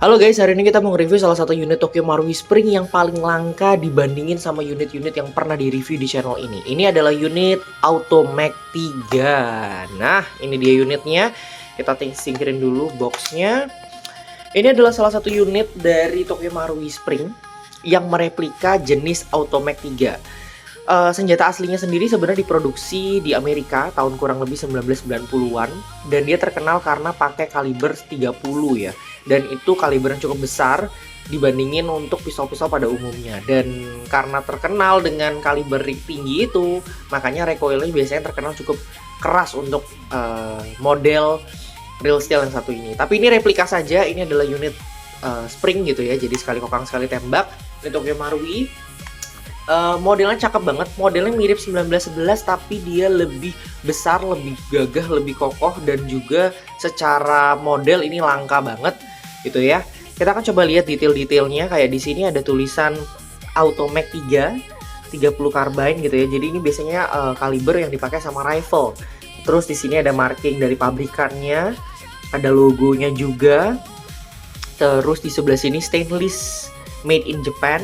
Halo guys, hari ini kita mau nge-review salah satu unit Tokyo Marui Spring yang paling langka dibandingin sama unit-unit yang pernah di-review di channel ini. Ini adalah unit Automag 3. Nah, ini dia unitnya. Kita singkirin dulu boxnya. Ini adalah salah satu unit dari Tokyo Marui Spring yang mereplika jenis Automag 3. Senjata aslinya sendiri sebenarnya diproduksi di Amerika tahun kurang lebih 1990-an, dan dia terkenal karena pakai kaliber 30 ya. Dan itu kaliber yang cukup besar dibandingin untuk pistol-pistol pada umumnya. Dan karena terkenal dengan kaliber tinggi itu, makanya recoilnya biasanya terkenal cukup keras untuk model real steel yang satu ini. Tapi ini replika saja, ini adalah unit spring gitu ya. Jadi sekali kokang sekali tembak. Ini Tokyo Marui. Modelnya cakep banget, modelnya mirip 1911 tapi dia lebih besar, lebih gagah, lebih kokoh, dan juga secara model ini langka banget gitu ya. Kita akan coba lihat detail-detailnya. Kayak di sini ada tulisan Automag 3 30 carbine gitu ya. Jadi ini biasanya kaliber yang dipakai sama rifle. Terus di sini ada marking dari pabrikannya, ada logonya juga. Terus di sebelah sini stainless made in Japan.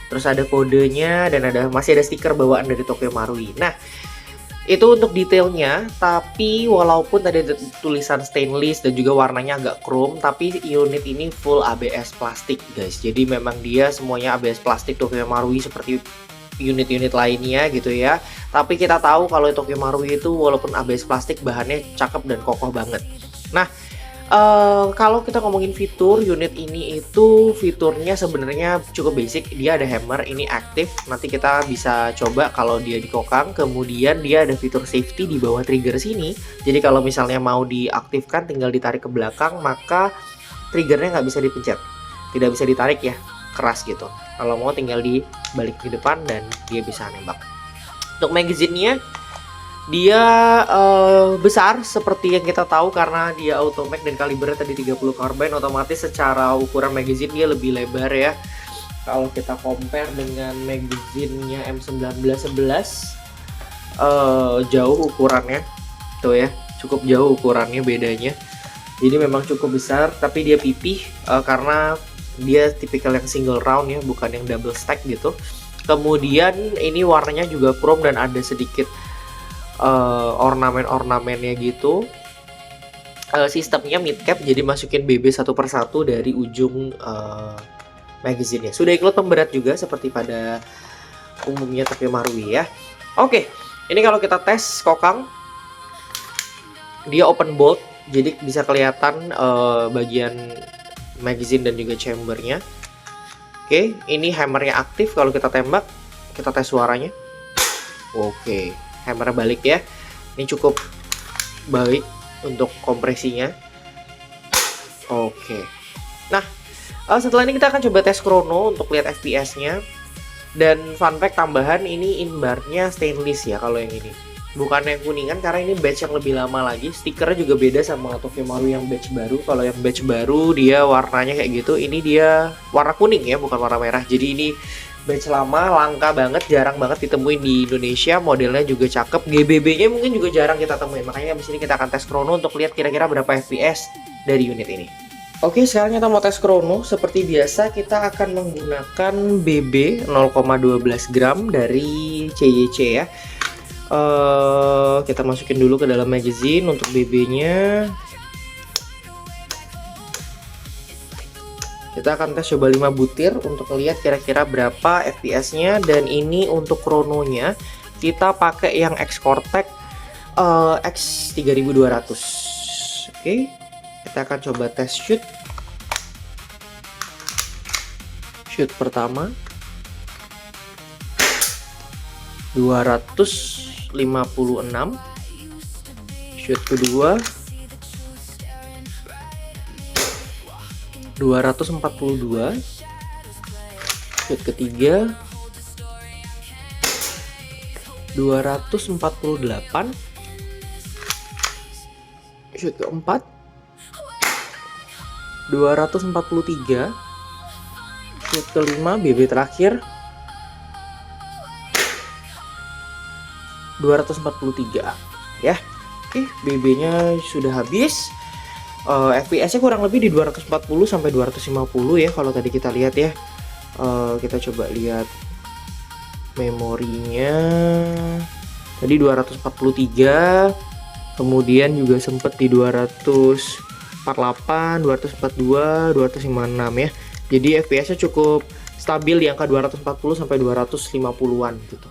Terus ada kodenya dan masih ada stiker bawaan dari Tokyo Marui. Nah, itu untuk detailnya. Tapi walaupun tadi ada tulisan stainless dan juga warnanya agak chrome, tapi unit ini full ABS plastik guys. Jadi memang dia semuanya ABS plastik Tokyo Marui seperti unit-unit lainnya gitu ya. Tapi kita tahu kalau Tokyo Marui itu walaupun ABS plastik, bahannya cakep dan kokoh banget. Nah, kalau kita ngomongin fitur, unit ini itu fiturnya sebenarnya cukup basic. Dia ada hammer, ini aktif. Nanti kita bisa coba kalau dia dikokang. Kemudian dia ada fitur safety di bawah trigger sini. Jadi kalau misalnya mau diaktifkan, tinggal ditarik ke belakang, maka triggernya nggak bisa dipencet. Tidak bisa ditarik ya, keras gitu. Kalau mau tinggal dibalik ke depan dan dia bisa nembak. Untuk magazinenya, dia besar seperti yang kita tahu karena dia Automag dan kalibernya tadi 30 carbine, otomatis secara ukuran magazine dia lebih lebar ya. Kalau kita compare dengan magazinnya M1911, jauh ukurannya tuh ya, cukup jauh ukurannya bedanya. Jadi memang cukup besar, tapi dia pipih karena dia tipikal yang single round ya, bukan yang double stack gitu. Kemudian ini warnanya juga chrome dan ada sedikit ornamen-ornamennya gitu. Sistemnya mid cap, jadi masukin BB satu persatu dari ujung magazinnya. Sudah include pemberat juga seperti pada umumnya Tokyo Marui ya. Oke, ini kalau kita tes kokang, dia open bolt, jadi bisa kelihatan bagian magazine dan juga chambernya. Oke, ini hammernya aktif. Kalau kita tembak, kita tes suaranya. Oke, hammernya balik ya. Ini cukup baik untuk kompresinya. Oke. Nah, setelah ini kita akan coba tes chrono untuk lihat FPS-nya. Dan fun fact tambahan, ini inbarnya stainless ya kalau yang ini. Bukan yang kuningan karena ini batch yang lebih lama lagi. Stikernya juga beda sama Tokyo Marui yang batch baru. Kalau yang batch baru dia warnanya kayak gitu. Ini dia warna kuning ya, bukan warna merah. Jadi ini batch lama, langka banget, jarang banget ditemuin di Indonesia. Modelnya juga cakep, GBB-nya mungkin juga jarang kita temuin. Makanya abis ini kita akan tes chrono untuk lihat kira-kira berapa FPS dari unit ini. Oke, sekarang kita mau tes chrono. Seperti biasa kita akan menggunakan BB 0,12 gram dari CYC ya. Kita masukin dulu ke dalam magazine untuk BB-nya. Kita akan tes coba 5 butir untuk lihat kira-kira berapa FPS-nya. Dan ini untuk chrononya kita pakai yang X-Cortec X3200. Oke, kita akan coba tes shoot. Shoot pertama 256. Shoot kedua 242. Shoot ketiga 248. Shoot keempat 243. Shoot kelima BB terakhir 243 ya. Oke, BB-nya sudah habis. FPS-nya kurang lebih di 240 sampai 250 ya kalau tadi kita lihat ya. Kita coba lihat memorinya. Tadi 243, kemudian juga sempet di 248, 242, 256 ya. Jadi FPS-nya cukup stabil di angka 240 sampai 250-an gitu.